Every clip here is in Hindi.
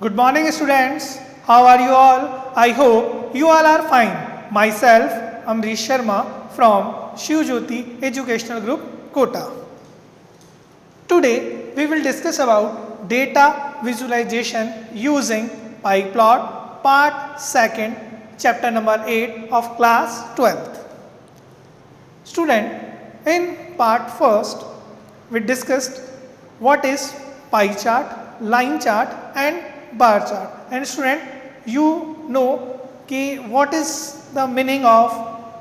Good morning, students. How are you all? I hope you all are fine. Myself, Amrish Sharma from Shiv Jyoti Educational Group, Kota. Today, we will discuss about data visualization using PyPlot, part 2nd, chapter number 8 of class 12th. Student, in part 1st, we discussed what is pie chart, line chart and bar chart. And student, you know कि what is the meaning of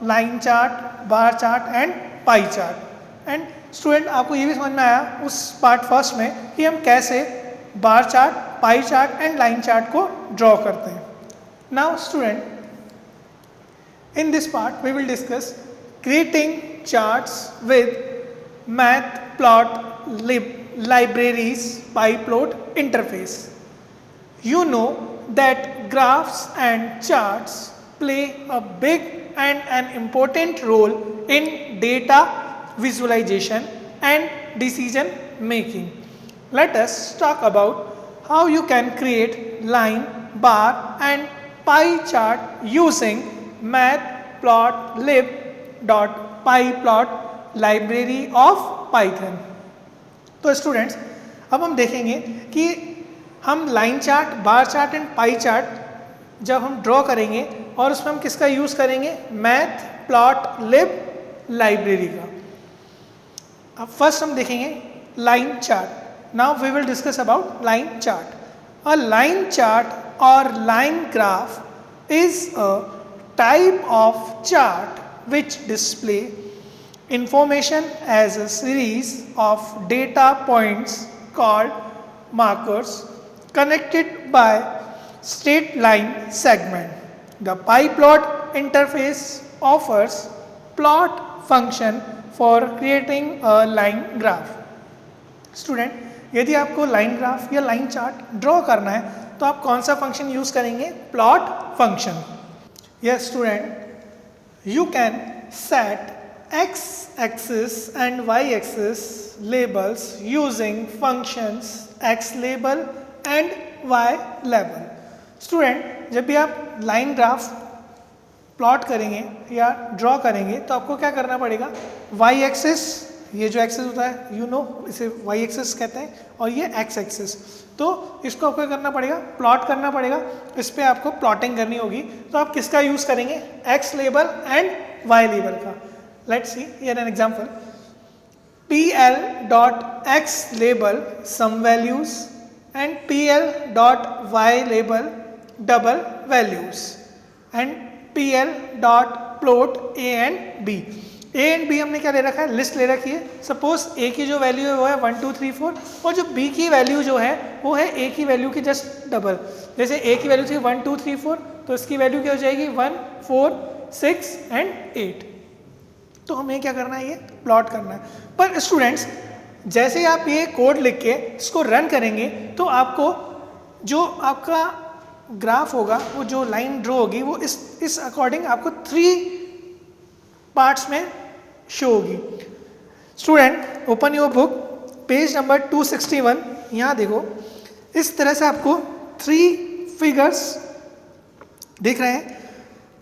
line chart, bar chart and pie chart. And student आपको ये भी समझ में आया उस पार्ट फर्स्ट में कि हम कैसे bar chart, pie chart and line chart को ड्रॉ करते हैं. Now student, in this part we will discuss creating charts with matplot libraries PyPlot interface. You know that graphs and charts play a big and an important role in data visualization and decision making. Let us talk about how you can create line, bar and pie chart using matplotlib.pyplot library of Python. तो स्टूडेंट्स, अब हम देखेंगे कि हम line chart, bar chart and pie chart जब हम ड्रॉ करेंगे और उसमें हम किसका यूज़ करेंगे, मैथप्लॉटलिब लाइब्रेरी का. अब फर्स्ट हम देखेंगे line chart. Now we will discuss about line chart. A line chart और line graph is a type of chart which display information as a series of data points called markers connected by straight line segment. The PyPlot interface offers plot function for creating a line graph. Student, यदि आपको लाइन ग्राफ या लाइन चार्ट ड्रॉ करना है तो आप कौन सा फंक्शन यूज करेंगे, plot function. Yes student, you can set x-axis and y-axis labels using functions x-label and y-label. Student, जब भी आप लाइन ग्राफ प्लॉट करेंगे या ड्रॉ करेंगे तो आपको क्या करना पड़ेगा, y-axis, ये जो एक्सिस होता है यू नो इसे y-axis कहते हैं, और ये x-axis, तो इसको आपको करना पड़ेगा, प्लॉट करना पड़ेगा, इस पर आपको प्लॉटिंग करनी होगी. तो आप किसका यूज़ करेंगे, x-label एंड y-label का. Let's see here an example. pl.xlabel some values and pl.ylabel double values and pl.plot a and b. a and b हमने क्या ले रखा है, लिस्ट ले रखी है. सपोज a की जो वैल्यू है वो है 1 2 3 4 और जो b की वैल्यू जो है वो है a की वैल्यू की जस्ट डबल. जैसे a की वैल्यू थी 1 2 3 4 तो इसकी वैल्यू क्या हो जाएगी 1 4 6 एंड 8. तो हमें क्या करना है, ये प्लॉट करना है. पर स्टूडेंट्स, जैसे आप ये कोड लिख के इसको रन करेंगे तो आपको जो आपका ग्राफ होगा, वो जो लाइन ड्रॉ होगी वो इस अकॉर्डिंग आपको 3 पार्ट्स में शो होगी. Student, open your book, page number 261. यहाँ देखो, इस तरह से आपको 3 फिगर्स दिख रहे हैं.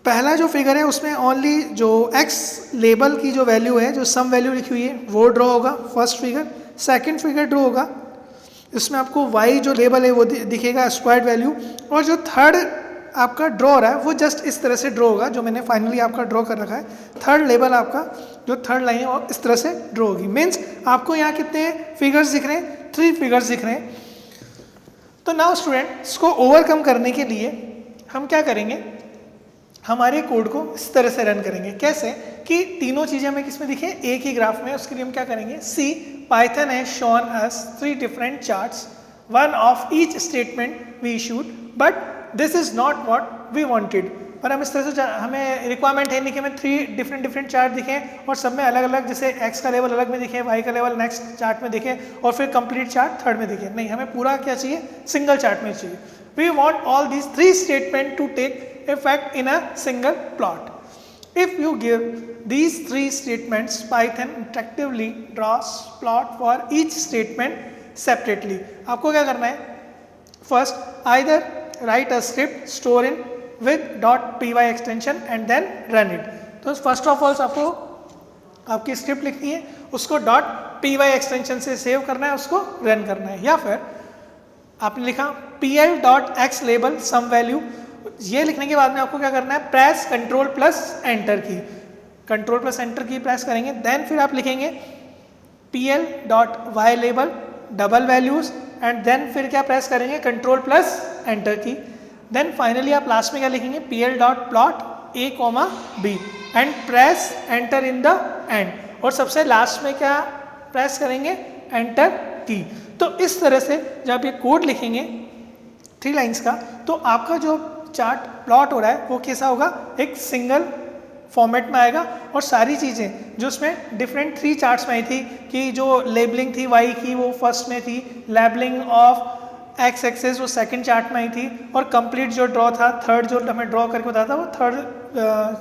पहला जो फिगर है उसमें ओनली जो x लेबल की जो वैल्यू है, जो सम वैल्यू लिखी हुई है वो ड्रॉ होगा, first figure. Second figure draw होगा, इसमें आपको y जो लेबल है वो दिखेगा, स्क्वायर्ड वैल्यू. और जो थर्ड आपका ड्रॉ हो रहा है वो जस्ट इस तरह से ड्रॉ होगा, जो मैंने फाइनली आपका ड्रॉ कर रखा है. थर्ड लेबल आपका जो थर्ड लाइन है और इस तरह से ड्रॉ होगी. मीन्स आपको यहाँ कितने फिगर्स दिख रहे हैं, 3 फिगर्स दिख रहे हैं. तो नाउ स्टूडेंट, इसको ओवरकम करने के लिए हम क्या करेंगे, हमारे कोड को इस तरह से रन करेंगे. कैसे कि तीनों चीज़ें हमें किस में दिखे, एक ही ग्राफ में. उसके लिए हम क्या करेंगे, see Python has shown us 3 different charts, one of each statement we issued, but this is not what we wanted. पर हम इस तरह से, हमें रिक्वायरमेंट है नहीं कि हमें 3 डिफरेंट चार्ट दिखें और सब में अलग अलग, जैसे x का लेवल अलग में दिखे, y का लेवल नेक्स्ट चार्ट में दिखे और फिर कंप्लीट चार्ट थर्ड में दिखे. नहीं, हमें पूरा क्या चाहिए, सिंगल चार्ट में चाहिए. We want all these 3 statement to take effect in a single plot. If you give these 3 statements, Python interactively draws plot for each statement separately. आपको क्या करना है, first either write a script store in with .py extension and then run it. तो फर्स्ट ऑफ ऑल आपको आपकी स्क्रिप्ट लिखनी है, उसको .py एक्सटेंशन से सेव करना है, उसको रन करना है। या फिर आपने लिखा pl.x लेबल सम वैल्यू, ये लिखने के बाद में आपको क्या करना है, press control plus enter key, control plus enter key press करेंगे, देन फिर आप लिखेंगे pl.y label double values and then फिर क्या प्रेस करेंगे, control plus enter key, then finally आप लास्ट में क्या लिखेंगे, pl.plot a, b and press enter in the end, और सबसे लास्ट में क्या प्रेस करेंगे, एंटर की। तो इस तरह से जब आप ये कोड लिखेंगे 3 लाइंस का, तो आपका जो चार्ट प्लॉट हो रहा है वो कैसा होगा, एक सिंगल फॉर्मेट में आएगा, और सारी चीज़ें जो उसमें डिफरेंट 3 चार्ट्स में आई थी कि जो लेबलिंग थी वाई की वो फर्स्ट में थी, लेबलिंग ऑफ एक्स एक्सेस वो सेकंड चार्ट में आई थी, और कंप्लीट जो ड्रॉ था, थर्ड जो हमें ड्रॉ करके बताया था वो थर्ड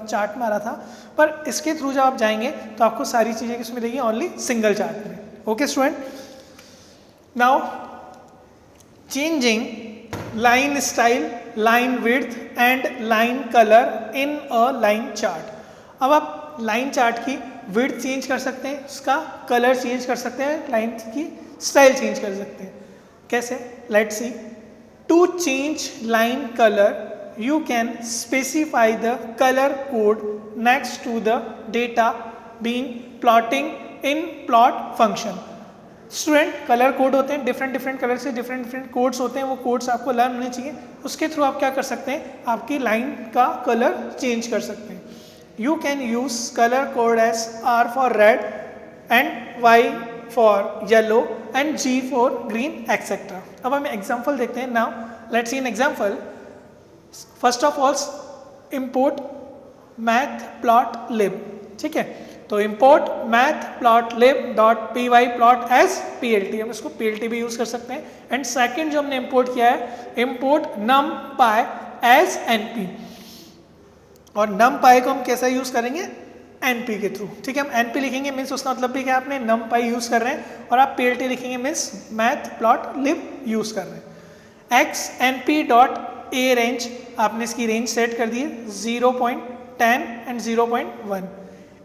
चार्ट में आ रहा था। पर इसके थ्रू जब आप जाएंगे तो आपको सारी चीज़ें किस मिलेगी, ओनली सिंगल चार्ट में। Okay student, now changing line style, line width and line color in a line chart। अब आप लाइन चार्ट की width चेंज कर सकते हैं, उसका कलर चेंज कर सकते हैं, लाइन की स्टाइल चेंज कर सकते हैं। कैसे, let's see. To change line colour you can specify the colour code next to the data being plotting in plot function. Student, colour code होते हैं, डिफरेंट कलर से डिफरेंट कोड्स होते हैं, वो कोड्स आपको लर्न होने चाहिए। उसके थ्रू आप क्या कर सकते हैं, आपकी लाइन का कलर चेंज कर सकते हैं। You can use colour code as R for red and Y for yellow and G for green etcetera. अब हम एग्जाम्पल देखते हैं। Now let's see an example. First of all import matplotlib, ठीक है। तो import matplotlib pyplot as plt, हम इसको plt भी यूज कर सकते हैं। एंड सेकंड जो हमने इम्पोर्ट किया है, इम्पोर्ट numpy एज np, और numpy को हम कैसा यूज करेंगे, np के थ्रू, ठीक है। हम np लिखेंगे मीन्स उसका मतलब भी क्या, आपने numpy यूज कर रहे हैं, और आप plt लिखेंगे मीन्स मैथप्लॉटलिब यूज कर रहे हैं। x np.a रेंज, आपने इसकी रेंज सेट कर दी है 0.10 and 0.1।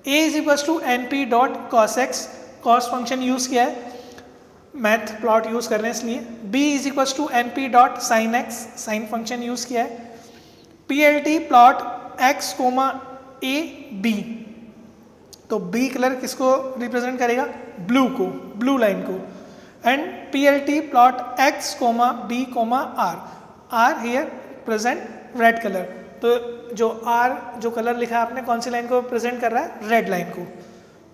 a is equals to np.cosx, cos function use किया है, मैथ प्लॉट यूज कर रहे हैं इसलिए। b is equals to np.sinx, sine function use किया है। plt plot x, a b, तो b कलर किसको रिप्रेजेंट करेगा, ब्लू को, ब्लू लाइन को। And plt plot x, b, r, r here present red colour, तो जो R जो कलर लिखा है आपने, कौन सी लाइन को प्रेजेंट कर रहा है, रेड लाइन को।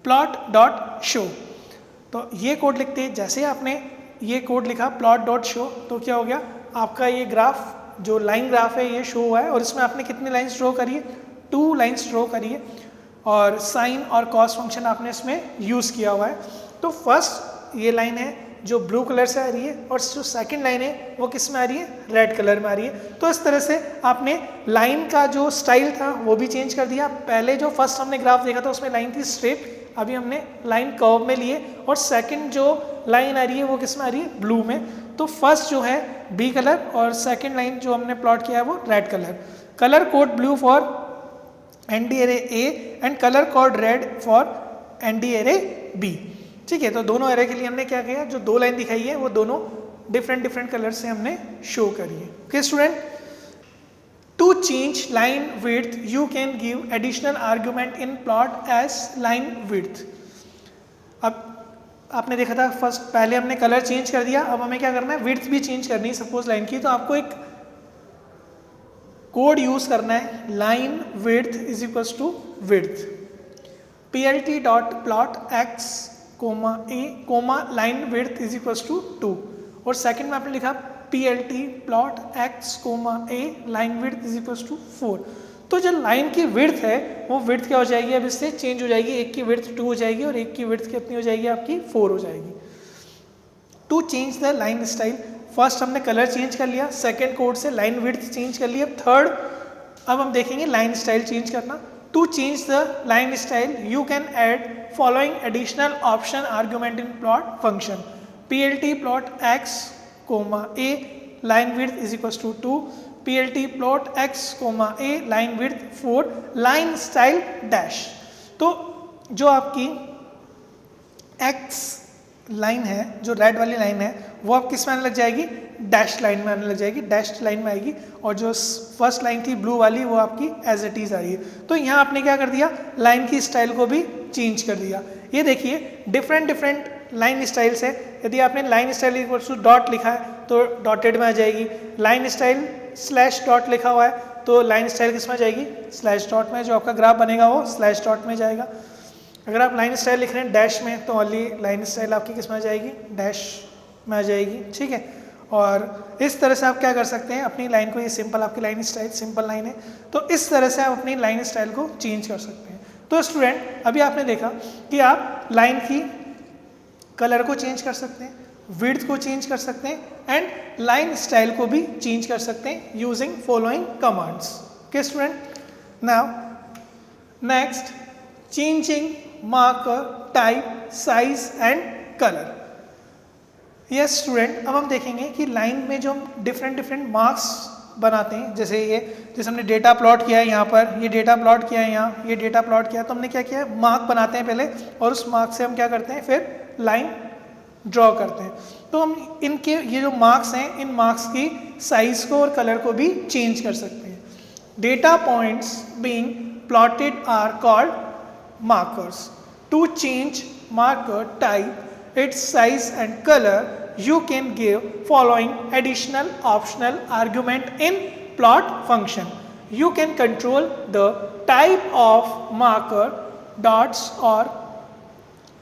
प्लॉट डॉट शो, तो ये कोड लिखते हैं, जैसे आपने ये कोड लिखा प्लॉट डॉट शो, तो क्या हो गया, आपका ये ग्राफ जो लाइन ग्राफ है ये शो हुआ है, और इसमें आपने कितनी लाइंस ड्रॉ करी है, 2 लाइंस ड्रॉ करी है, और साइन और कॉस फंक्शन आपने इसमें यूज़ किया हुआ है। तो फर्स्ट ये लाइन है जो ब्लू कलर से आ रही है, और जो सेकंड लाइन है वो किस में आ रही है, रेड कलर में आ रही है। तो इस तरह से आपने लाइन का जो स्टाइल था वो भी चेंज कर दिया। पहले जो फर्स्ट हमने ग्राफ देखा था उसमें लाइन थी स्ट्रेट, अभी हमने लाइन कर्व में लिए, और सेकंड जो लाइन आ रही है वो किस में आ रही है, ब्लू में। तो फर्स्ट जो है बी कलर, और सेकंड लाइन जो हमने प्लॉट किया है वो red colour. Colour code blue for ND array A and colour code red for ND array B, ठीक है। तो दोनों एरे के लिए हमने क्या किया, जो 2 लाइन दिखाई है वो दोनों डिफरेंट कलर से हमने शो करी है। Okay student, to change line width you can give additional argument in plot as line width. अब आपने देखा था फर्स्ट, पहले हमने कलर चेंज कर दिया, अब हमें क्या करना है, विड्थ भी चेंज करनी है सपोज लाइन की। तो आपको एक कोड यूज करना है, line width is equals to width, plt dot plot x, a, line width is equals to 2, और सेकंड में आपने लिखा plt plot x, a, line width is equals to 4। तो जो लाइन की विड्थ है वो विड्थ क्या हो जाएगी, अब इससे चेंज हो जाएगी, एक की विड्थ 2 हो जाएगी और एक की विड्थ कितनी हो जाएगी आपकी 4 हो जाएगी। To change the line style, first हमने कलर चेंज कर लिया, सेकंड कोड से लाइन विड्थ चेंज कर लिया, थर्ड अब हम देखेंगे लाइन स्टाइल चेंज करना। To change the line style you can add following additional option argument in plot function, plt plot x, a, line width is equal to 2, PLT plot x comma a line width 4 line style dash. तो जो आपकी x लाइन है, जो रेड वाली लाइन है, वो आप किस में आने लग जाएगी, डैश लाइन में आने लग जाएगी, डैश लाइन में आएगी। और जो फर्स्ट लाइन थी ब्लू वाली वो आपकी एज इट इज आ रही है। तो यहाँ आपने क्या कर दिया, लाइन की स्टाइल को भी चेंज कर दिया। ये देखिए डिफरेंट लाइन स्टाइल्स है। यदि आपने line style equal to dot लिखा है तो डॉटेड में आ जाएगी, लाइन स्टाइल स्लैश डॉट लिखा हुआ है तो लाइन स्टाइल किस में आ जाएगी, स्लैश डॉट में। जो आपका ग्राफ बनेगा वो स्लैश डॉट में जाएगा। अगर आप लाइन स्टाइल लिख रहे हैं डैश में तो ओनली लाइन स्टाइल आपकी किस में आ जाएगी, डैश में आ जाएगी, ठीक है। और इस तरह से आप क्या कर सकते हैं अपनी लाइन को, ये सिंपल आपकी लाइन स्टाइल सिंपल लाइन है, तो इस तरह से आप अपनी लाइन स्टाइल को चेंज कर सकते हैं। तो स्टूडेंट अभी आपने देखा कि आप लाइन की कलर को चेंज कर सकते हैं, विड्थ को चेंज कर सकते हैं एंड लाइन स्टाइल को भी चेंज कर सकते हैं using following commands. Okay student, now next changing marker type size and colour. Yes student, अब हम देखेंगे कि लाइन में जो हम डिफरेंट मार्क्स बनाते हैं, जैसे हमने डेटा प्लॉट किया है यहाँ पर, ये डेटा प्लॉट किया है यहाँ, ये डेटा प्लॉट किया है, तो हमने क्या किया है, मार्क बनाते हैं पहले और उस मार्क से हम क्या करते हैं, फिर लाइन ड्रॉ करते हैं। तो हम इनके ये जो मार्क्स हैं, इन मार्क्स की साइज को और कलर को भी चेंज कर सकते हैं। Data points being plotted are called markers. To change marker type, its size and color, you can give following additional optional argument in plot function. You can control the type of marker, dots or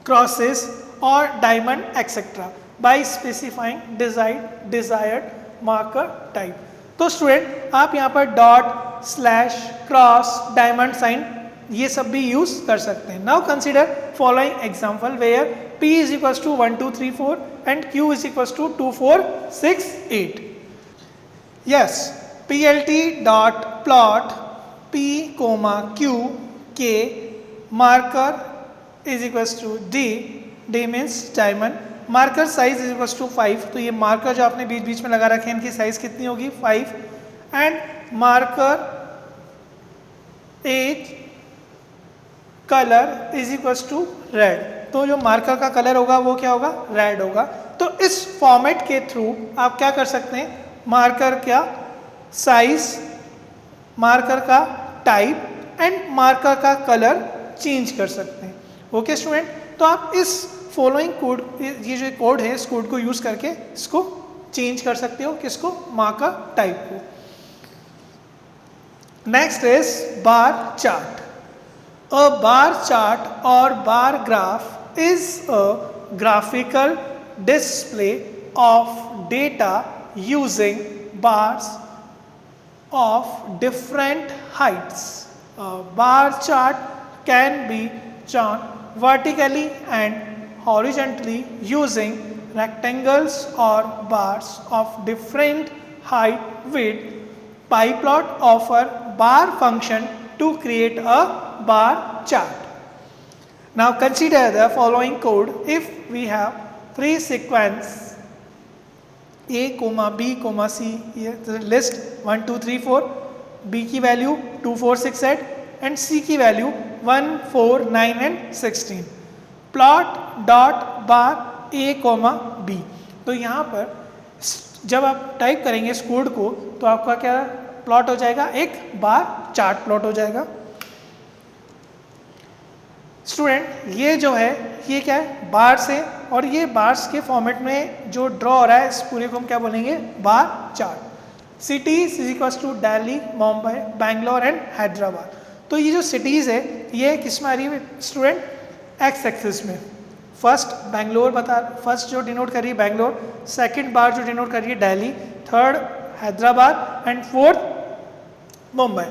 crosses or diamond etc. by specifying desired marker type. तो स्टूडेंट आप यहाँ पर dot, slash, cross, diamond sign ये सब भी यूज कर सकते हैं। Now consider following example where P is equals to 1 2 3 4 and Q is equals to 2 4 6 8. Yes, PLT dot plot P comma Q K marker is equals to D, D means diamond, marker size is equals to 5, तो ये मार्कर जो आपने बीच बीच में लगा रखे हैं इनकी साइज कितनी होगी 5, and marker edge colour is equals to red, तो जो मार्कर का कलर होगा वो क्या होगा, रेड होगा। तो इस फॉर्मेट के थ्रू आप क्या कर सकते हैं, मार्कर का साइज, मार्कर का टाइप एंड मार्कर का कलर चेंज कर सकते हैं। ओके स्टूडेंट, तो आप इस फॉलोइंग कोड, ये जो कोड है इस कोड को यूज करके इसको चेंज कर सकते हो, किसको, मार्कर टाइप को। Next is bar chart. A bar chart or bar graph is a graphical display of data using bars of different heights. A bar chart can be drawn vertically and horizontally using rectangles or bars of different height with PyPlot offer bar function to create a bar chart. Now consider the following code. If we have three sequence A, B, C, here the list 1 2 3 4, B की वैल्यू 2 4 6 8 and C की value 1 4 9 and 16. Plot dot bar A, B. तो यहाँ पर जब आप टाइप करेंगे इस कोड को तो आपका क्या प्लॉट हो जाएगा, एक बार चार्ट प्लॉट हो जाएगा। स्टूडेंट ये जो है ये क्या है, बार्स है, और ये बार्स के फॉर्मेट में जो ड्रॉ हो रहा है इस पूरे को हम क्या बोलेंगे, bar chart. Cities is equals to Delhi, Mumbai, Bangalore and Hyderabad. तो ये जो सिटीज़ है ये किस में आ रही है स्टूडेंट, एक्स एक्सिस में। फर्स्ट बेंगलोर फर्स्ट जो डिनोट कर रही है बेंगलोर, सेकंड बार जो डिनोट कर रही है Delhi, third Hyderabad and fourth Mumbai.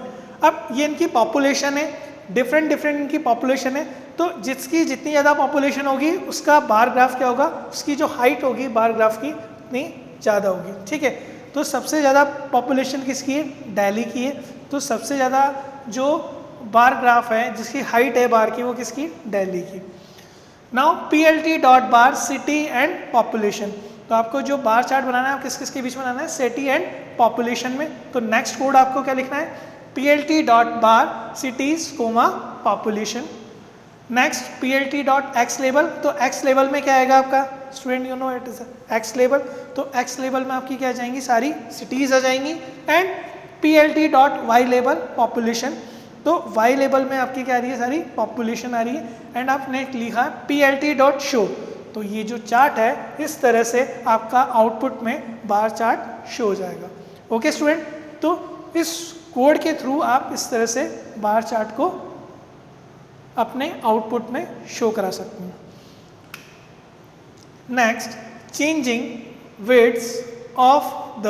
अब ये इनकी पॉपुलेशन है, डिफरेंट इनकी पॉपुलेशन है, तो जिसकी जितनी ज़्यादा पॉपुलेशन होगी उसका बार ग्राफ क्या होगा, उसकी जो हाइट होगी बार ग्राफ की उतनी ज़्यादा होगी, ठीक है। तो सबसे ज़्यादा पॉपुलेशन किसकी है, दिल्ली की है, तो सबसे ज़्यादा जो बार ग्राफ है जिसकी हाइट है बार की वो किसकी, दिल्ली की। Now PLT dot bar city and population, तो आपको जो बार चार्ट बनाना है किस किस के बीच में बनाना है, सिटी एंड पॉपुलेशन में। तो नेक्स्ट कोड आपको क्या लिखना है, PLT dot bar cities comma population. Next PLT dot x label, तो एक्स लेबल में क्या आएगा आपका student, you know it is x label, तो एक्स लेबल में आपकी क्या आ जाएंगी, सारी सिटीज आ जाएंगी। And PLT dot y label population, तो वाई लेबल में आपकी क्या आ रही है, सारी पॉपुलेशन आ रही है। एंड आपने लिखा PLT डॉट शो, तो ये जो चार्ट है इस तरह से आपका आउटपुट में बार चार्ट शो हो जाएगा। ओके स्टूडेंट, तो इस कोड के थ्रू आप इस तरह से बार चार्ट को अपने आउटपुट में शो करा सकते हैं। Next, changing width of the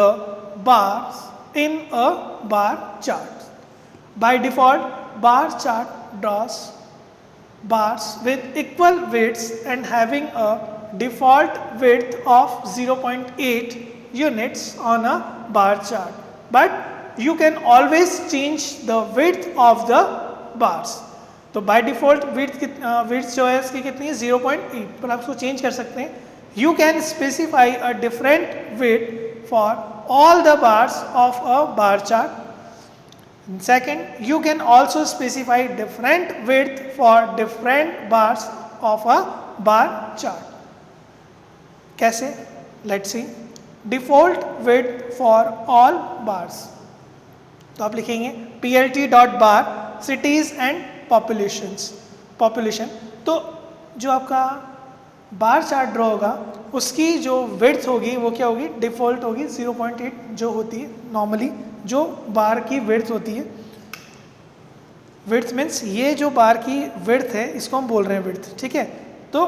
bars in a bar chart. By default bar chart draws bars with equal widths and having a default width of 0.8 units on a bar chart, but you can always change the width of the bars. तो by default width जो है इसकी कितनी है 0.8, पर आप उसको चेंज कर सकते हैं। You can specify a different width for all the bars of a bar chart. Second, you can also specify different width for different bars of a bar chart. कैसे? Let's see. Default width for all bars. तो आप लिखेंगे PLT dot bar cities and populations. Population. तो जो आपका बार चार्ट ड्रॉ होगा उसकी जो विड्थ होगी वो क्या होगी, डिफॉल्ट होगी 0.8 जो होती है नॉर्मली जो बार की विड्थ होती है। विड्थ मीन्स ये जो बार की विड्थ है इसको हम बोल रहे हैं विड्थ, ठीक है। तो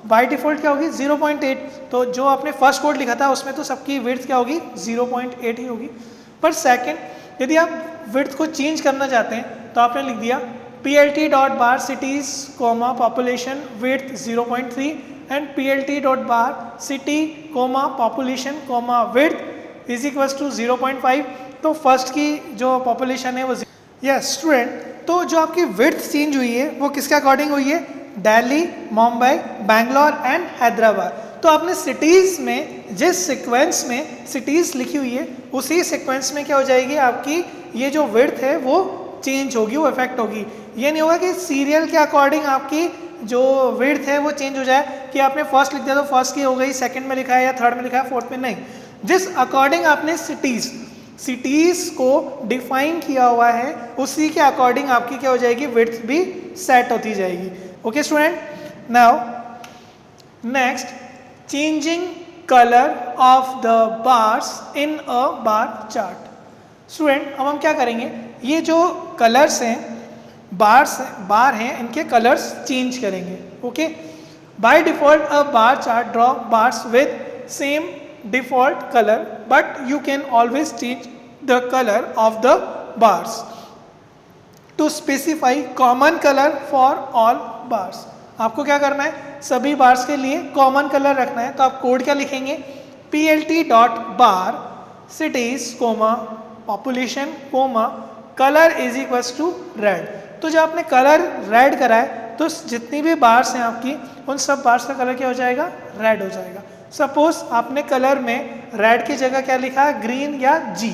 बाय डिफॉल्ट क्या होगी 0.8, तो जो आपने फर्स्ट कोड लिखा था उसमें तो सबकी विड्थ क्या होगी 0.8 ही होगी। पर सेकंड यदि आप विड्थ को चेंज करना चाहते हैं तो आपने लिख दिया PLT dot bar cities comma population width 0.3 and PLT dot bar city comma population comma width is equals to 0.5। तो फर्स्ट की जो पॉपुलेशन है वो यस स्टूडेंट, तो जो आपकी विड्थ चेंज हुई है वो किसके अकॉर्डिंग हुई है, दिल्ली, मुंबई, बैंगलोर एंड हैदराबाद। तो आपने सिटीज़ में जिस सीक्वेंस में सिटीज़ लिखी हुई है उसी सीक्वेंस में क्या हो जाएगी आपकी ये जो विड्थ है वो चेंज होगी, वो इफेक्ट होगी। ये नहीं होगा कि सीरियल के अकॉर्डिंग आपकी जो विड्थ है वो चेंज हो जाए कि आपने फर्स्ट लिख दिया तो फर्स्ट की हो गई, सेकंड में लिखा है या थर्ड में लिखा है, फोर्थ में नहीं। जिस अकॉर्डिंग आपने सिटीज़ को डिफाइन किया हुआ है उसी के अकॉर्डिंग आपकी क्या हो जाएगी, विड्थ भी सेट होती जाएगी। Okay student, now next, changing colour of the bars in a bar chart. Student अब हम क्या करेंगे, ये जो कलर्स हैं बार हैं इनके कलर्स चेंज करेंगे। Okay, by default a bar chart draw bars with same default color but you can always change the color of the bars to specify common color for all bars। आपको क्या करना है, सभी बार्स के लिए कॉमन कलर रखना है। तो आप कोड क्या लिखेंगे, PLT dot bar cities comma population comma colour is equals to red. तो जब आपने कलर रेड करा है तो जितनी भी बार्स हैं आपकी उन सब बार्स का कलर क्या हो जाएगा, रेड हो जाएगा। सपोज आपने कलर में रेड की जगह क्या लिखा है, ग्रीन या जी,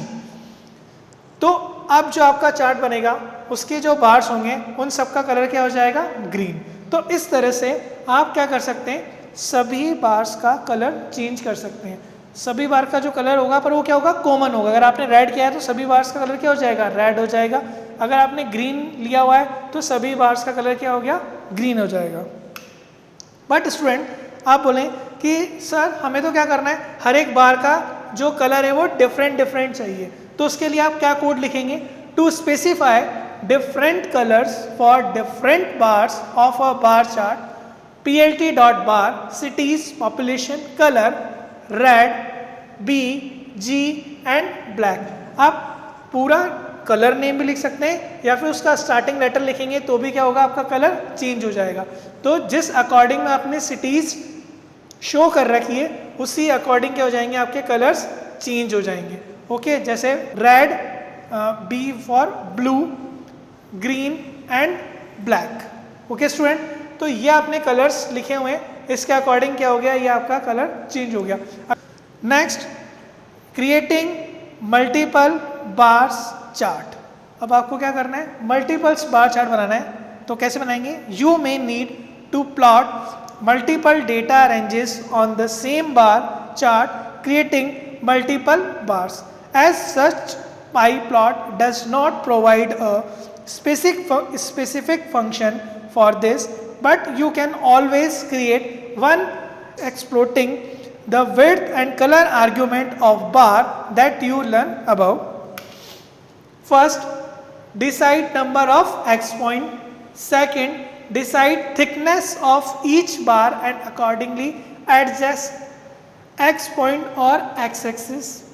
तो अब जो आपका चार्ट बनेगा उसके जो बार्स होंगे उन सब का कलर क्या हो जाएगा, ग्रीन। तो इस तरह से आप क्या कर सकते हैं, सभी बार्स का कलर चेंज कर सकते हैं। सभी बार का जो कलर होगा पर वो क्या होगा, कॉमन होगा। अगर आपने रेड किया है तो सभी बार्स का कलर क्या हो जाएगा, रेड हो जाएगा। अगर आपने ग्रीन लिया हुआ है तो सभी बार्स का कलर क्या हो गया, ग्रीन हो जाएगा। बट स्टूडेंट आप बोलें कि सर हमें तो क्या करना है, हर एक बार का जो कलर है वो डिफरेंट चाहिए, तो उसके लिए आप क्या कोड लिखेंगे, to specify different colours for different bars of a bar chart PLT dot bar cities population colour red B G and black. आप पूरा कलर नेम भी लिख सकते हैं या फिर उसका स्टार्टिंग लेटर लिखेंगे तो भी क्या होगा, आपका कलर चेंज हो जाएगा। तो जिस अकॉर्डिंग में आपने सिटीज शो कर रखी है उसी अकॉर्डिंग क्या हो जाएंगे, आपके कलर्स चेंज हो जाएंगे। ओके, जैसे red B for blue, green and black. Okay student, तो ये आपने कलर्स लिखे हुए हैं, इसके अकॉर्डिंग क्या हो गया, ये आपका कलर चेंज हो गया। Next, creating multiple bars chart. अब आपको क्या करना है, मल्टीपल्स बार चार्ट बनाना है। तो कैसे बनाएंगे, you may need to plot multiple data ranges on the same bar chart creating multiple bars. As such, pie plot does not provide a specific function for this, but you can always create one exploiting the width and color argument of bar that you learn above. First, decide number of x point. Second, decide thickness of each bar and accordingly adjust x point or x axis.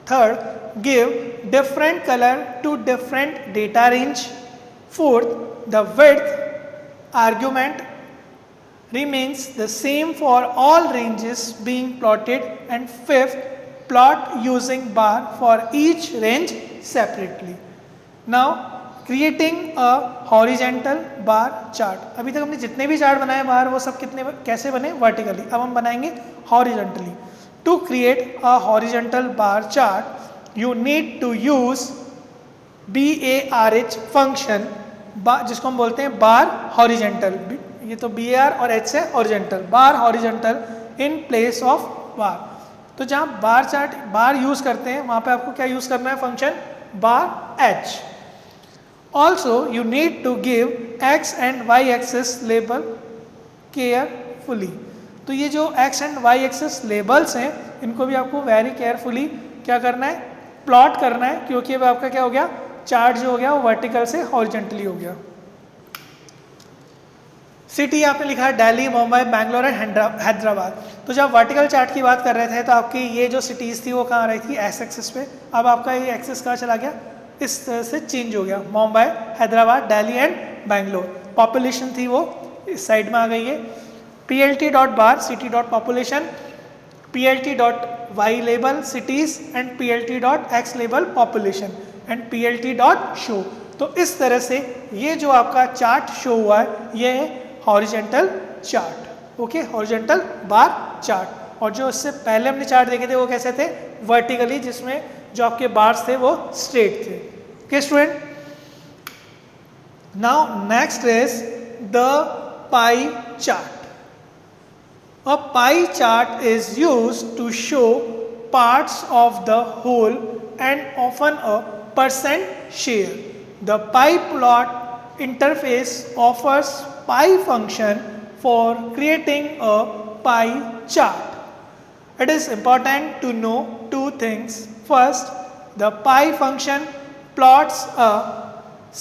Third, give different color to different data range. Fourth, the width argument remains the same for all ranges being plotted. And fifth, plot using bar for each range separately. Now, creating a horizontal bar chart. अभी तक हमने जितने भी चार्ट बनाए बाहर वो सब कितने कैसे बने, वर्टिकली। अब हम बनाएंगे horizontally. To create a horizontal bar chart you need to use BARH function, जिसको हम बोलते हैं बार हॉरिजेंटल। ये तो BAR और H से horizontal, bar horizontal in place of बार। तो जहाँ बार चार्ट बार यूज करते हैं वहाँ पे आपको क्या यूज करना है, function bar H। Also, you need to give x and y axis label carefully. तो ये जो x and y axis labels हैं इनको भी आपको वेरी केयरफुली क्या करना है, प्लॉट करना है, क्योंकि अब आपका क्या हो गया, चार्ट जो हो गया वो वर्टिकल से हॉरिजेंटली हो गया। सिटी आपने लिखा है दिल्ली, मुंबई, बैंगलोर एंड हैदराबाद। तो जब वर्टिकल चार्ट की बात कर रहे थे तो आपकी ये जो सिटीज़ थी वो कहाँ रही थी, एस एक्सिस पे। अब आपका ये एक्सिस कहाँ चला गया, इस तरह से चेंज हो गया, मुंबई, हैदराबाद, दिल्ली एंड बैंगलोर। पॉपुलेशन थी वो इस साइड में आ गई है। PLT dot bar city dot population, PLT dot y label cities and PLT dot x label population and PLT dot show. तो इस तरह से ये जो आपका चार्ट शो हुआ है ये है horizontal chart. Okay, horizontal bar chart. और जो इससे पहले हमने चार्ट देखे थे वो कैसे थे, वर्टिकली, जिसमें जो आपके बार्स थे वो स्ट्रेट थे। Okay student, now next is the pie chart. A pie chart is used to show parts of the whole and often a percent share. The pie plot interface offers pie function for creating a pie chart. It is important to know two things. First, the pie function plots a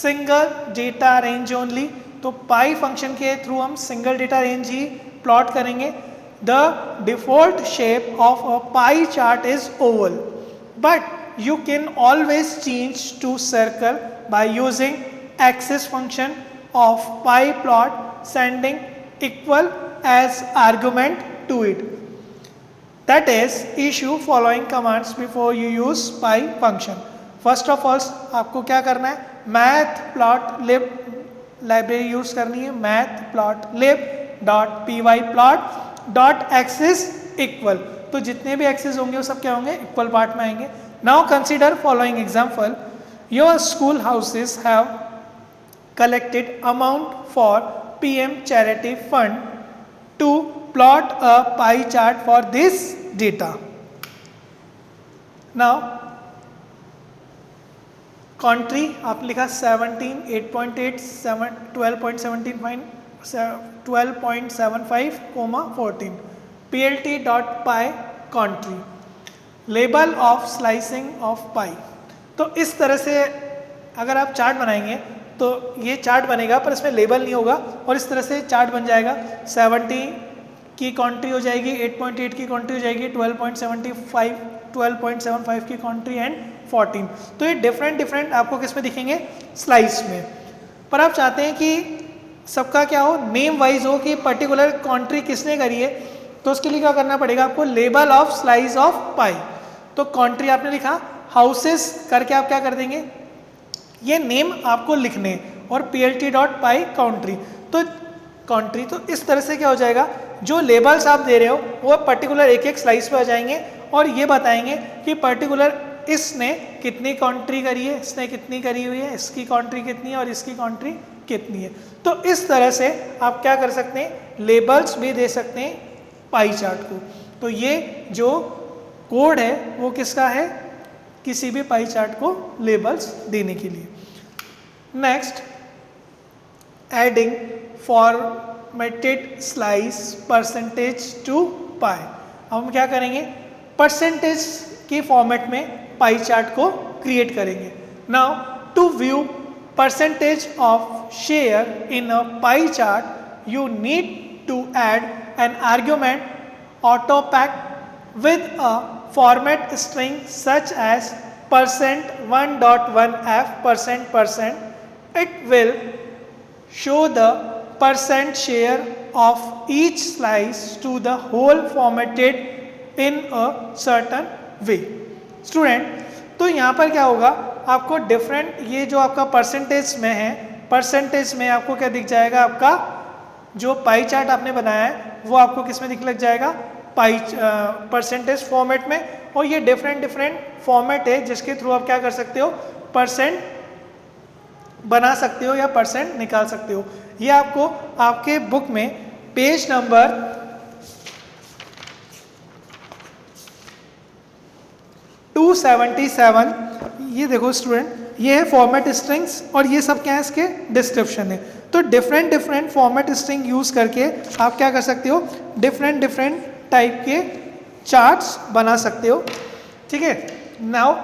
single data range only. तो पाई फंक्शन के थ्रू हम सिंगल डेटा रेंज ही प्लॉट करेंगे। The default shape of a pie chart is oval, but you can always change to circle by using axis function of pie plot, sending equal as argument to it. That is, issue following commands before you use pie function. First of all, आपको क्या करना है, matplotlib लाइब्रेरी यूज करनी है, matplotlib.pyplot डॉट एक्सिस इक्वल। तो जितने भी एक्सिस होंगे वो सब क्या होंगे, इक्वल पार्ट में आएंगे। Now consider following example, your school houses have collected amount for PM charity fund to plot a pie chart for this data. Now country आप लिखा 17, 8.8, 12.75, 12.75, 14, PLT dot pie country, label of slicing of pie. तो इस तरह से अगर आप चार्ट बनाएंगे तो ये चार्ट बनेगा पर इसमें लेबल नहीं होगा और इस तरह से चार्ट बन जाएगा। 70 की कंट्री हो जाएगी, 8.8 की कंट्री हो जाएगी, 12.75 की कंट्री एंड 14। तो ये डिफरेंट आपको किस में दिखेंगे, स्लाइस में। पर आप चाहते हैं कि सबका क्या हो, नेम वाइज हो कि पर्टिकुलर कंट्री किसने करी है, तो उसके लिए क्या करना पड़ेगा आपको, label of slice of pie. तो कंट्री आपने लिखा, हाउसेस करके आप क्या कर देंगे, ये नेम आपको लिखने और PLT डॉट पाई कंट्री। तो कंट्री, तो इस तरह से क्या हो जाएगा, जो लेबल्स आप दे रहे हो वो पर्टिकुलर एक एक स्लाइस पे आ जाएंगे और ये बताएंगे कि पर्टिकुलर इसने कितनी कॉन्ट्री करी है, इसने कितनी करी हुई है, इसकी कॉन्ट्री कितनी है और इसकी कॉन्ट्री कितनी है। तो इस तरह से आप क्या कर सकते हैं, लेबल्स भी दे सकते हैं पाई चार्ट को। तो ये जो कोड है वो किसका है, किसी भी पाई चार्ट को लेबल्स देने के लिए। Next, adding formatted slice percentage to pie. अब हम क्या करेंगे, परसेंटेज के फॉर्मेट में पाई चार्ट को क्रिएट करेंगे। Now to view percentage of share in a pie chart, you need to add an argument autopack with a format string such as %1.1f%%. It will show the percent share of each slice to the whole formatted in a certain way. Student, तो यहाँ पर क्या होगा, आपको डिफरेंट, ये जो आपका परसेंटेज में है, परसेंटेज में आपको क्या दिख जाएगा, आपका जो पाई चार्ट आपने बनाया है वो आपको किस में दिख लग जाएगा, पाई परसेंटेज फॉर्मेट में। और ये डिफरेंट फॉर्मेट है जिसके थ्रू आप क्या कर सकते हो, परसेंट बना सकते हो या परसेंट निकाल सकते हो। ये आपको आपके बुक में पेज नंबर 277, ये देखो स्टूडेंट, ये है फॉर्मेट स्ट्रिंग्स और ये सब क्या है, इसके डिस्क्रिप्शन है। तो डिफरेंट फॉर्मेट स्ट्रिंग यूज करके आप क्या कर सकते हो, डिफरेंट टाइप के चार्ट्स बना सकते हो। ठीक है, now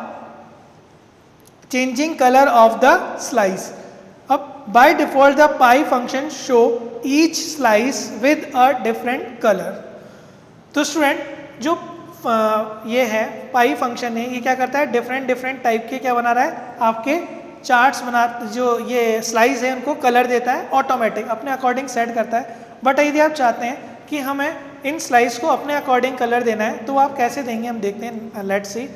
changing colour of the slice. अब by default the pie function show each slice with a different colour. तो स्टूडेंट, जो ये है पाई फंक्शन है, ये क्या करता है, डिफरेंट टाइप के क्या बना रहा है, आपके चार्ट्स बना, जो ये स्लाइस है उनको कलर देता है, ऑटोमेटिक अपने अकॉर्डिंग सेट करता है। बट यदि आप चाहते हैं कि हमें इन स्लाइस को अपने अकॉर्डिंग कलर देना है तो आप कैसे देंगे, हम देखते हैं। Let's see,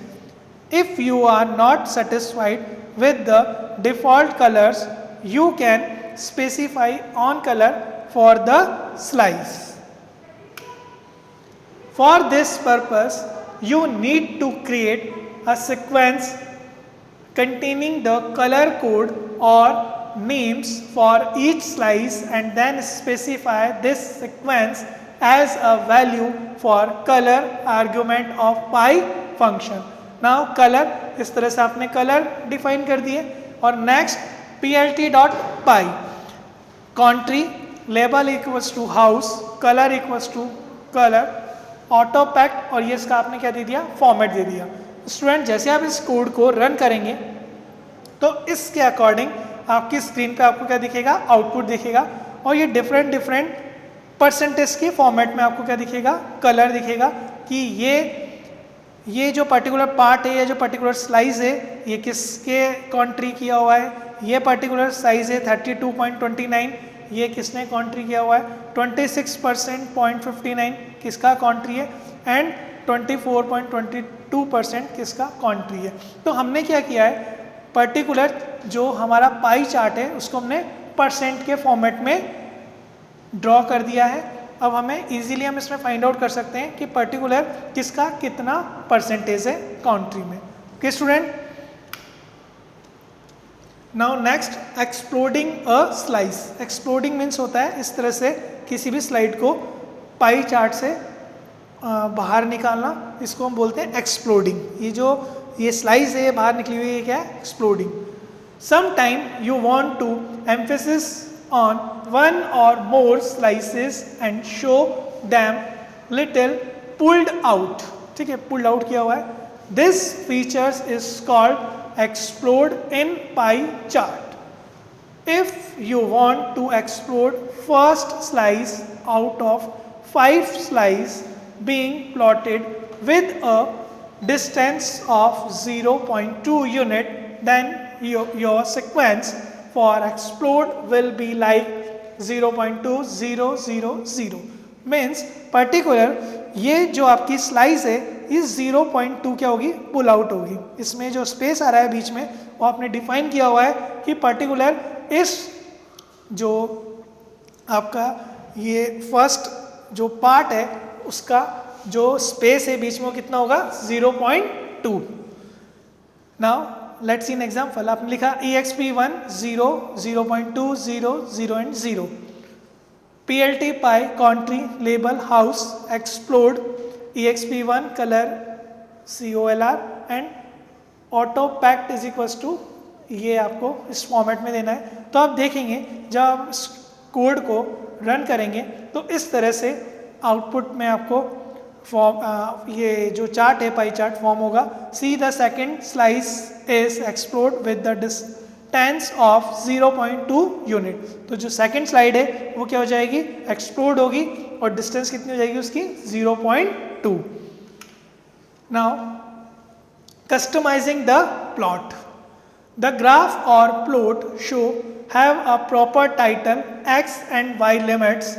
if you are not satisfied with the default colours you can specify on color for the slice. For this purpose, you need to create a sequence containing the color code or names for each slice and then specify this sequence as a value for color argument of pie function. Now color, इस तरह से आपने color define कर दिए। और next plt.py, country, label equals to house, color equals to color, auto packed, और ये इसका आपने क्या दे दिया, फॉर्मेट दे दिया। स्टूडेंट, जैसे आप इस कोड को रन करेंगे तो इसके अकॉर्डिंग आपकी स्क्रीन पे आपको क्या दिखेगा, आउटपुट दिखेगा। और ये डिफरेंट परसेंटेज के फॉर्मेट में आपको क्या दिखेगा, कलर दिखेगा कि ये जो पर्टिकुलर पार्ट है या जो पर्टिकुलर स्लाइस है ये किसके कॉन्ट्री किया हुआ है, ये पर्टिकुलर साइज है 32.29, ये किसने कॉन्ट्री किया हुआ है, 26% किसका कॉन्ट्री है, एंड 24.22% किसका कॉन्ट्री है। तो हमने क्या किया है, पर्टिकुलर जो हमारा पाई चार्ट है उसको हमने परसेंट के फॉर्मेट में ड्रॉ कर दिया है। अब हमें इजीली हम इसमें फाइंड आउट कर सकते हैं कि पर्टिकुलर किसका कितना परसेंटेज है काउंट्री में। Okay student, now next, exploding a slice. Exploding means होता है इस तरह से किसी भी स्लाइड को पाई चार्ट से बाहर निकालना, इसको हम बोलते हैं एक्सप्लोडिंग। ये स्लाइस है बाहर निकली हुई है, क्या है, exploding. Sometime you want to emphasis on one or more slices and show them little pulled out। ठीक है, pulled out किया हुआ है। This features is called explode in pie chart. If you want to explode first slice out of 5 slices being plotted with a distance of 0.2 unit, then your sequence for explode will be like 0.2000, means particular ये जो आपकी स्लाइस है इस 0.2 क्या होगी, पुल आउट होगी। इसमें जो स्पेस आ रहा है बीच में वो आपने डिफाइन किया हुआ है कि पर्टिकुलर इस जो आपका ये फर्स्ट जो पार्ट है उसका जो स्पेस है बीच में वो कितना होगा 0.2. Now let's see an example. आपने लिखा exp1 0 0.2 0 0 and 0. plt pi country label house explode exp1 color colr and auto packed is equals to ये आपको इस फॉर्मेट में देना है. तो आप देखेंगे जब आप इस कोड को रन करेंगे तो इस तरह से आउटपुट में आपको फॉर्म ये जो चार्ट है पाई चार्ट फॉर्म होगा. See the second slice is explode with the distance of 0.2 unit. तो जो सेकेंड स्लाइड है वो क्या हो जाएगी, एक्सप्लोड होगी और डिस्टेंस कितनी हो जाएगी उसकी 0.2. Now customising the plot. The graph or plot show have a proper title, x and y limits,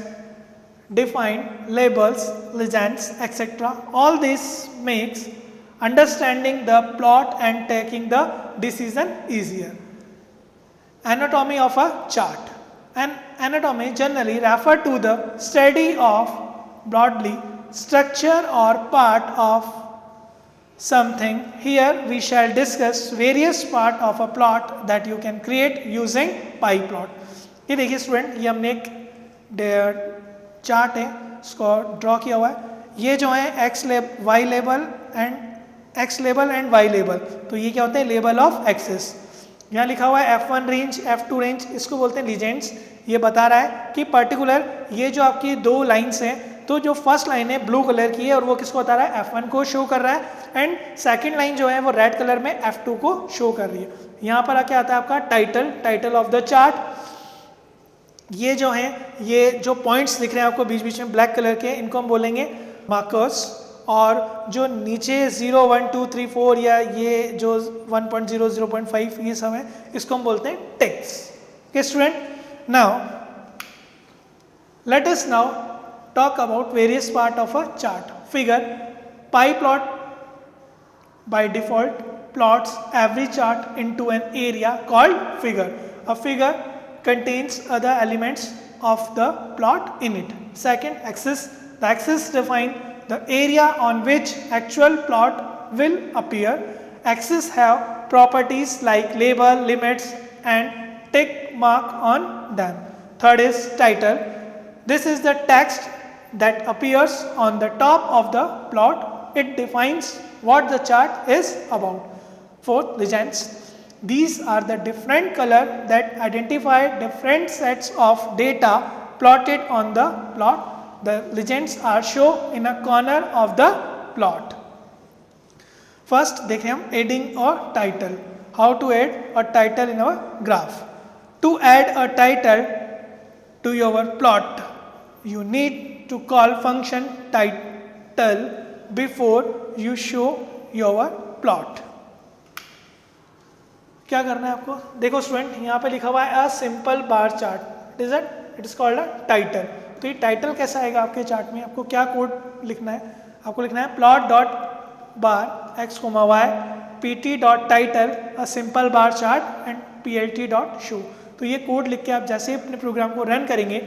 defined labels, legends, etc. All this makes understanding the plot and taking the decision easier. Anatomy of a chart. An anatomy generally refer to the study of broadly structure or part of something. Here we shall discuss various part of a plot that you can create using PyPlot. ये देखिए स्टूडेंट, ये हमने एक चार्ट है इसको ड्रॉ किया हुआ है. ये जो है x label and y label, तो ये क्या होते हैं लेबल ऑफ एक्सेस. यहाँ लिखा हुआ है F1 रेंज F2 रेंज, इसको बोलते हैं लीजेंड्स. ये बता रहा है कि पर्टिकुलर ये जो आपकी दो लाइन्स हैं, तो जो फर्स्ट लाइन है ब्लू कलर की है और वो किसको बता रहा है F1 को शो कर रहा है, एंड सेकंड लाइन जो है वो रेड कलर में F2 को शो कर रही है. यहाँ पर क्या आता है आपका टाइटल ऑफ द चार्ट. ये जो है ये जो पॉइंट्स दिख रहे हैं आपको बीच बीच में ब्लैक कलर के, इनको हम बोलेंगे मार्कर्स. और जो नीचे 0 1 2 3 4 या ये जो 1.0 0.5 ये सब है इसको हम बोलते हैं text. Okay student, now let us now talk about various part of a chart. Figure. PyPlot by default plots every chart into an area called figure. A figure contains other elements of the plot in it. Second, axis. The axis define the area on which actual plot will appear. Axes have properties like label, limits and tick mark on them. Third is title. This is the text that appears on the top of the plot. It defines what the chart is about. Fourth, legends. These are the different color that identify different sets of data plotted on the plot. The legends are shown in a corner of the plot. First देखें हम adding a title. How to add a title in our graph. To add a title to your plot, you need to call function title before you show your plot. क्या करना है आपको, देखो स्टूडेंट यहाँ पे लिखा हुआ है अ simple bar chart. It is called a title. तो ये टाइटल कैसा आएगा आपके चार्ट में, आपको क्या कोड लिखना है, आपको लिखना है plot dot bar x comma y pt dot title a simple bar chart and plt dot show. तो ये कोड लिख के आप जैसे अपने प्रोग्राम को रन करेंगे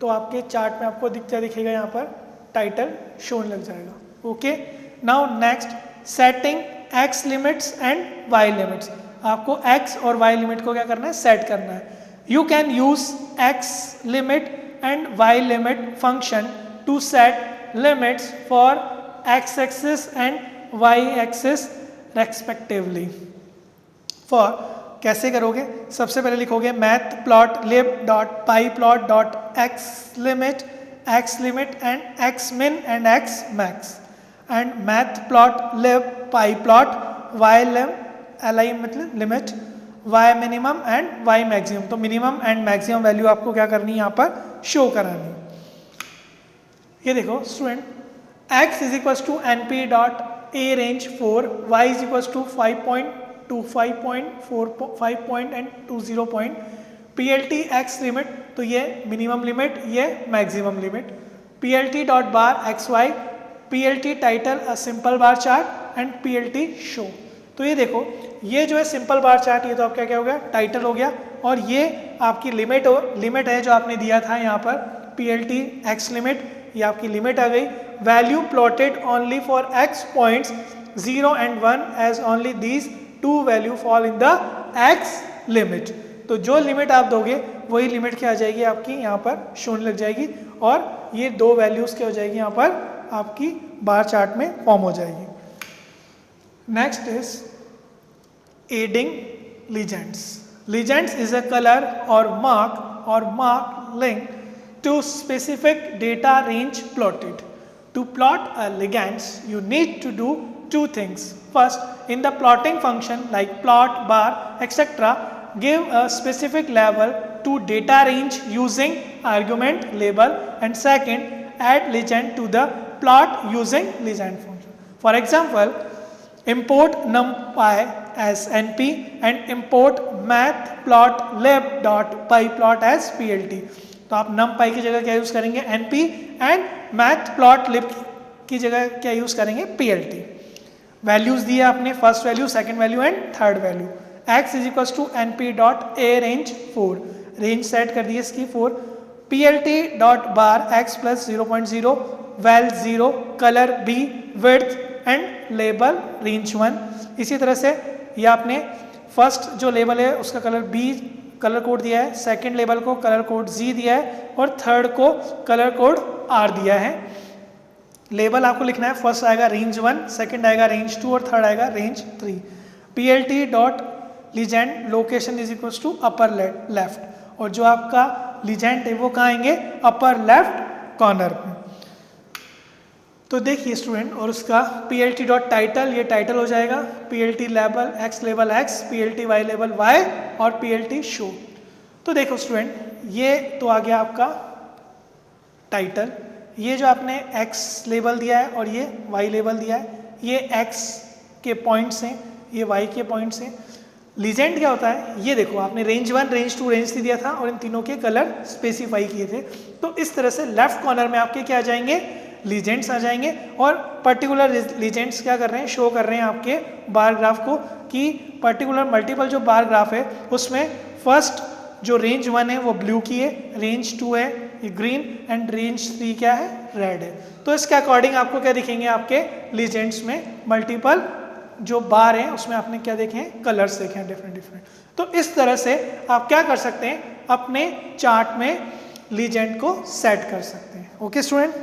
तो आपके चार्ट में आपको दिखेगा यहाँ पर टाइटल शो लग जाएगा. Okay, now next setting X limits and Y limits. आपको एक्स और वाई लिमिट को क्या करना है, सेट करना है. You can use X limit and Y limit function to set limits for X axis and Y axis respectively. For कैसे करोगे, सबसे पहले लिखोगे matplotlib dot pyplot dot X limit and X min and X max and matplotlib pi plot y lim L मतलब limit y minimum and y maximum. तो मिनिमम एंड मैक्सिमम वैल्यू आपको क्या करनी है यहाँ पर शो करानी. ये देखो student, x is equal to n p dot a range 4, y is equal to 5.2 5.4 and 20 point. PLT x limit, तो ये मिनिमम लिमिट ये maximum limit. PLT dot bar x y, PLT title a simple bar chart and PLT show. तो ये देखो ये जो है सिंपल बार चार्ट, ये तो आपका क्या हो गया टाइटल हो गया, और ये आपकी लिमिट है जो आपने दिया था यहाँ पर PLT एक्स लिमिट. ये आपकी लिमिट आ गई। Value plotted only for x points 0 and 1 as only these two value fall in the x limit. तो जो लिमिट आप दोगे वही लिमिट क्या आ जाएगी आपकी यहाँ पर शून्य लग जाएगी और ये दो वैल्यूज क्या हो जाएगी यहाँ पर आपकी बार चार्ट में फॉर्म हो जाएगी। Next is adding legends. Legends is a colour और mark link to specific data range plotted. To plot a ligands, you need to do two things. First, in the plotting function like plot, bar, etc., give a specific level to data range using argument label, and second, add legend to the plot using legend function. For example, import numpy as np and import mathplotlib.pyplot as plt. तो आप numpy की जगह क्या यूज करेंगे np एंड matplotlib की जगह क्या यूज करेंगे plt। वैल्यूज दिए आपने first value, second value and third value. x is equal to np dot a range 4, range set कर दी इसकी 4। plt dot bar x plus 0.0 val 0 colour b width and label range 1। इसी तरह से ये आपने फर्स्ट जो लेबल है उसका कलर b कलर कोड दिया है, सेकंड लेबल को कलर कोड Z दिया है और थर्ड को कलर कोड R दिया है। लेबल आपको लिखना है, फर्स्ट आएगा रेंज 1, सेकंड आएगा रेंज 2 और थर्ड आएगा range 3। plt dot legend location is equal to upper left, और जो आपका लीजेंड है वो कहाँ आएंगे अपर लेफ्ट कॉर्नर पे। तो देखिए स्टूडेंट, और उसका plt डॉट टाइटल, ये टाइटल हो जाएगा, plt label x label x, plt y label y और plt शो। तो देखो स्टूडेंट, ये तो आ गया आपका टाइटल। ये जो आपने x लेबल दिया है और ये y लेबल दिया है, ये x के पॉइंट्स हैं, ये y के पॉइंट्स हैं। लीजेंड क्या होता है, ये देखो आपने रेंज 1, रेंज 2, रेंज 3 दिया था और इन तीनों के कलर स्पेसिफाई किए थे। तो इस तरह से लेफ्ट कॉर्नर में आपके क्या आ जाएंगे, लीजेंड्स आ जाएंगे, और पर्टिकुलर लीजेंड्स क्या कर रहे हैं, शो कर रहे हैं आपके बार ग्राफ को, कि पर्टिकुलर मल्टीपल जो बार ग्राफ है उसमें फर्स्ट जो रेंज 1 है वो ब्लू की है, रेंज 2 है ये ग्रीन एंड रेंज 3 क्या है, रेड है। तो इसके अकॉर्डिंग आपको क्या दिखेंगे, आपके लीजेंड्स में मल्टीपल जो बार हैं उसमें आपने क्या देखे हैं, कलर्स देखे हैं डिफरेंट। तो इस तरह से आप क्या कर सकते हैं, अपने चार्ट में लीजेंड को सेट कर सकते हैं। ओके स्टूडेंट,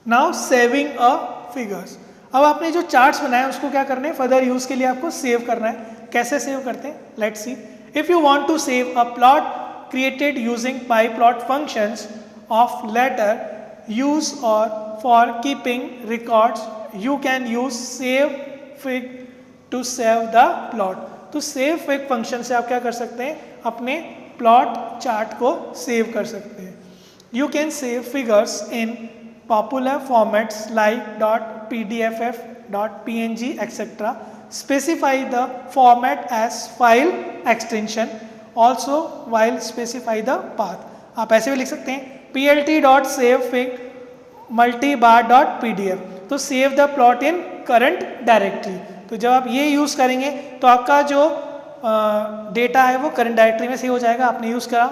नाउ सेविंग अ फिगर्स। अब आपने जो चार्ट्स बनाए उसको क्या करना है, फर्दर यूज के लिए आपको सेव करना है। कैसे सेव करते हैं, let's see. If you want to save a plot created using pyplot functions of later use और for keeping records you can use save fig to save the plot। तो save fig फंक्शन से आप क्या कर सकते हैं, अपने प्लॉट चार्ट को सेव कर सकते हैं। You can save figures in popular formats like .pdff, .png, etc. Specify the format as file extension also while specify the path। आप ऐसे भी लिख सकते हैं plt.savefig multibar.pdf, तो save the plot in current directory. तो जब आप ये यूज़ करेंगे तो आपका जो डेटा है वो करंट डायरेक्टरी में सेव हो जाएगा। आपने यूज़ करा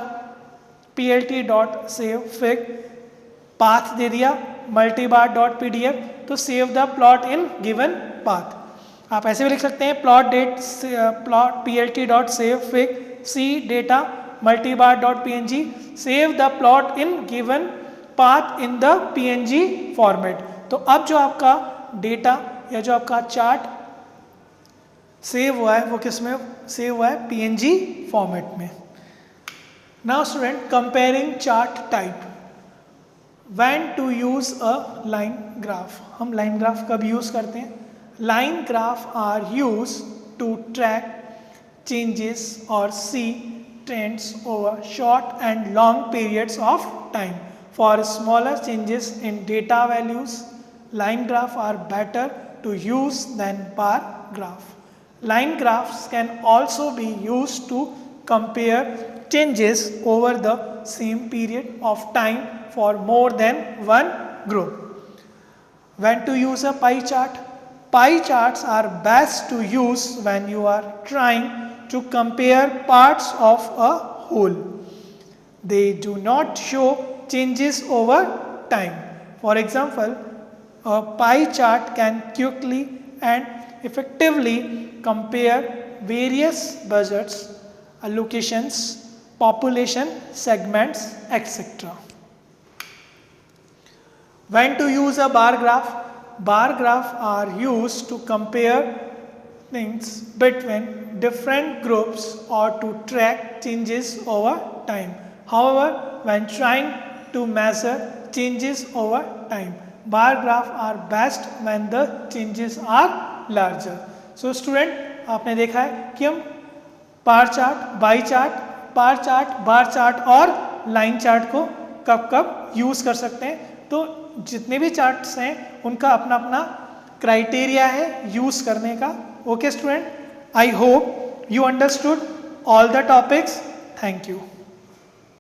plt.savefig, पाथ दे दिया multibar.pdf, तो save the plot in given path. आप ऐसे भी लिख सकते हैं plot plt.savefig c data multibar.png, save the plot in given path in the png format. तो अब जो आपका डेटा या जो आपका चार्ट सेव हुआ है वो किस में सेव हुआ है, png फॉर्मेट में। Now student, comparing chart type, when to use a line graph. हम लाइन ग्राफ कब यूज करते हैं, line graph are use to track changes और see trends over short and long periods of time. For smaller changes in data values, line graph are better to use than bar graph. Line graphs can also be used to compare changes over the same period of time for more than one group. When to use a pie chart? Pie charts are best to use when you are trying to compare parts of a whole. They do not show changes over time. For example, a pie chart can quickly and effectively compare various budgets, allocations, population segments, etc. When to use a bar graph? Bar graphs are used to compare things between different groups or to track changes over time. However, when trying to measure changes over time, bar graphs are best when the changes are larger. So student, आपने देखा है कि हम bar chart, by chart, bar chart और लाइन चार्ट को कब कब यूज़ कर सकते हैं. तो जितने भी चार्ट्स हैं उनका अपना अपना क्राइटेरिया है यूज़ करने का. Okay student, I hope you understood all the topics. Thank you.